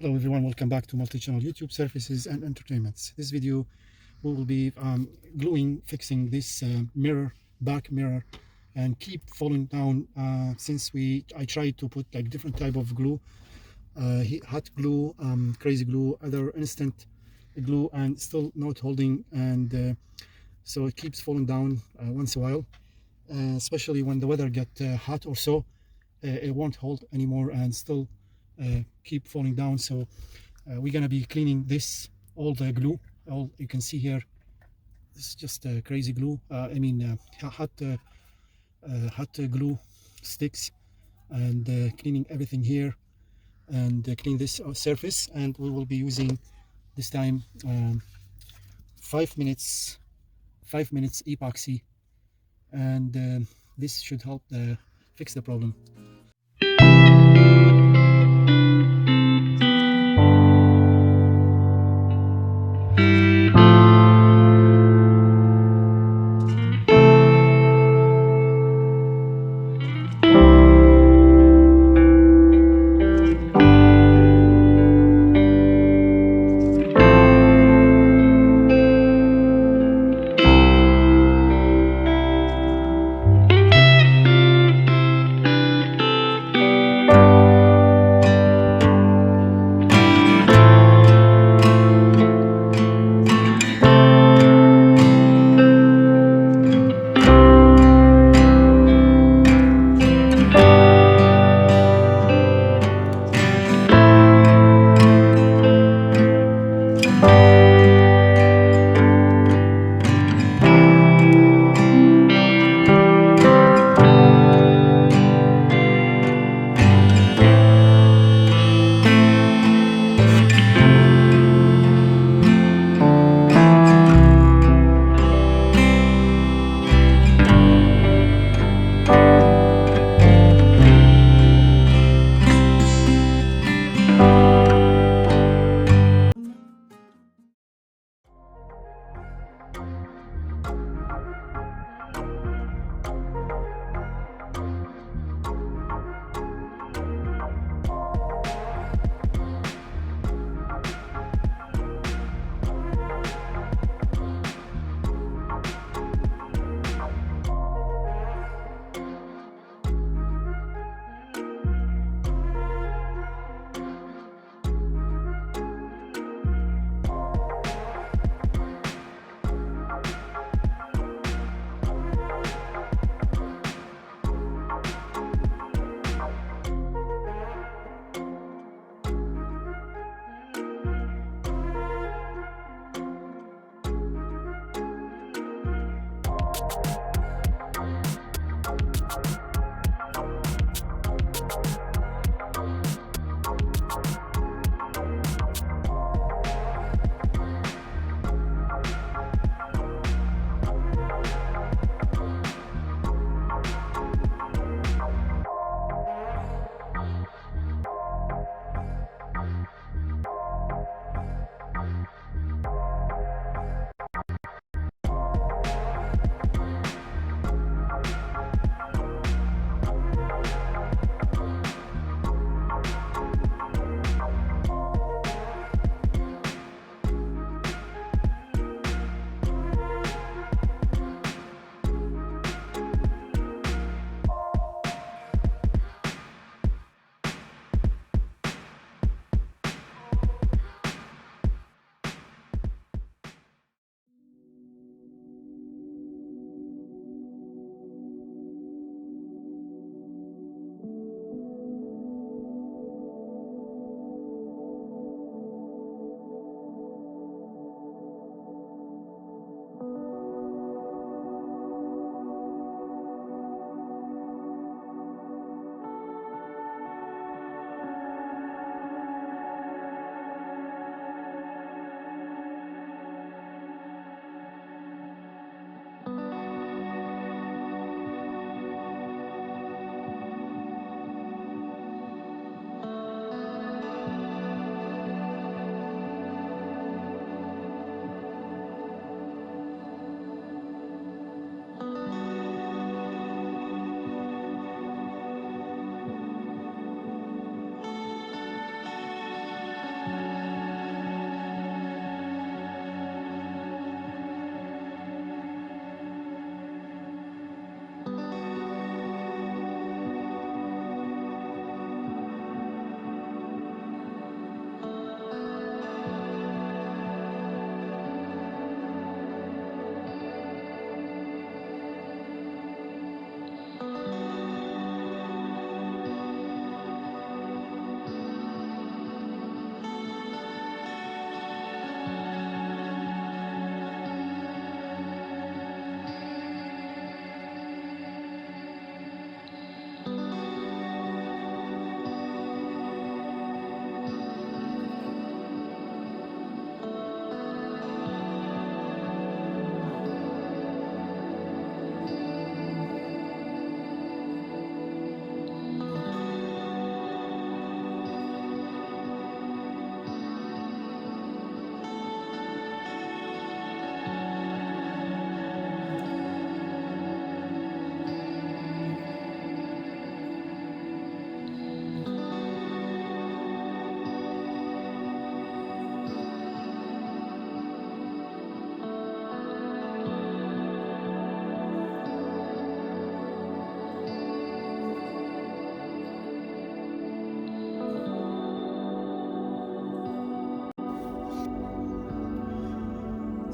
Hello everyone, welcome back to multi-channel YouTube services and entertainments. This video we will be fixing this back mirror, and keep falling down since I tried to put like different type of glue, hot glue, crazy glue, other instant glue, and still not holding, and so it keeps falling down once in a while, especially when the weather get hot or so. It won't hold anymore and still keep falling down. So we're gonna be cleaning all the glue. All you can see here, this is just crazy glue. Hot glue sticks, and cleaning everything here, and clean this surface. And we will be using this time 5 minutes epoxy, and this should help fix the problem.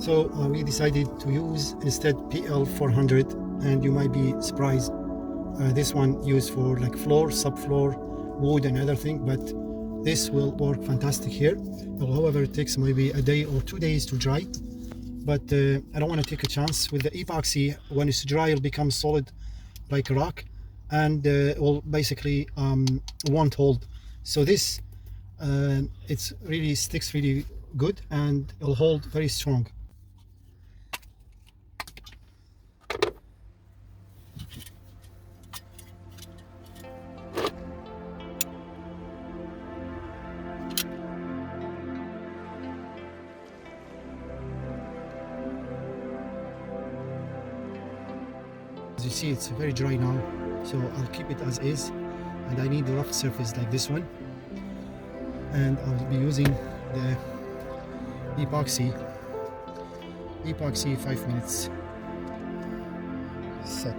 So we decided to use instead PL 400, and you might be surprised. This one used for like floor, subfloor, wood and other thing, but this will work fantastic here. However, it takes maybe a day or 2 days to dry, but I don't want to take a chance with the epoxy. When it's dry, it'll become solid like a rock, and it will basically won't hold. So this it's really sticks really good, and it'll hold very strong. As you see, it's very dry now, so I'll keep it as is, and I need a rough surface like this one, and I'll be using the epoxy 5 minutes set.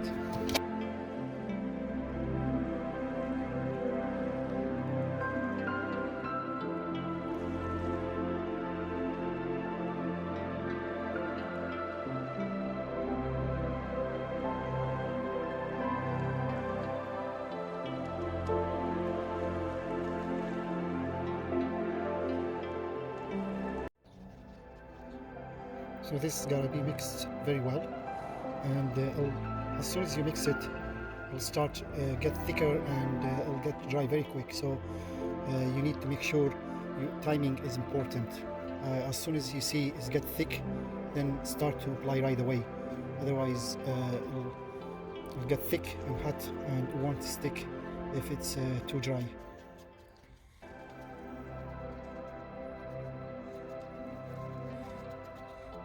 So this is gonna be mixed very well, and as soon as you mix it, it'll start get thicker, and it'll get dry very quick. So you need to make sure timing is important. As soon as you see it get thick, then start to apply right away. Otherwise, it'll get thick and hot and won't stick if it's too dry.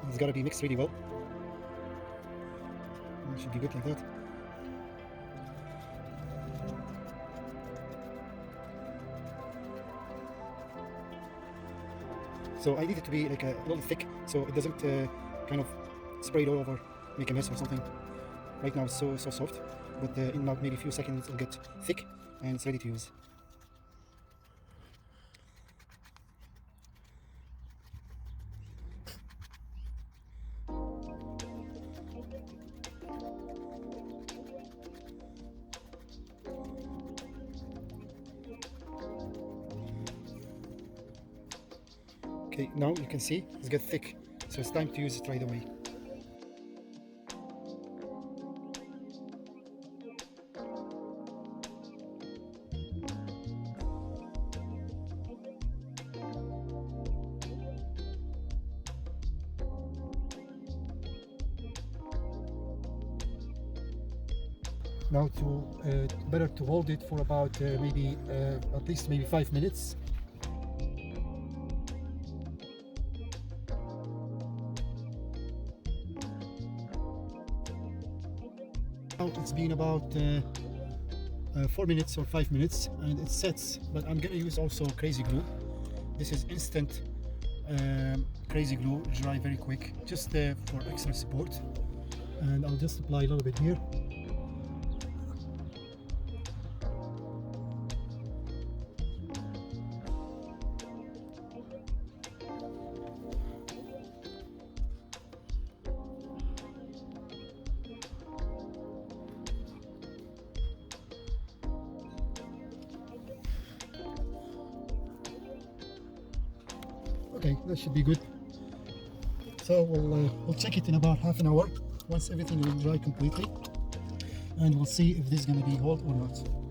It's got to be mixed really well. It should be good like that. So I need it to be like a little thick, so it doesn't kind of spray it all over, make a mess or something. Right now it's so soft, but in about maybe a few seconds it'll get thick and it's ready to use. Okay, now you can see it's got thick, so it's time to use it right away. Now better to hold it for about maybe at least maybe 5 minutes. It's been about 4 minutes or 5 minutes, and it sets, but I'm gonna use also crazy glue. This is instant crazy glue, dry very quick, just for extra support. And I'll just apply a little bit here. Okay, that should be good. So we'll check it in about half an hour once everything will dry completely, and we'll see if this is going to be hold or not.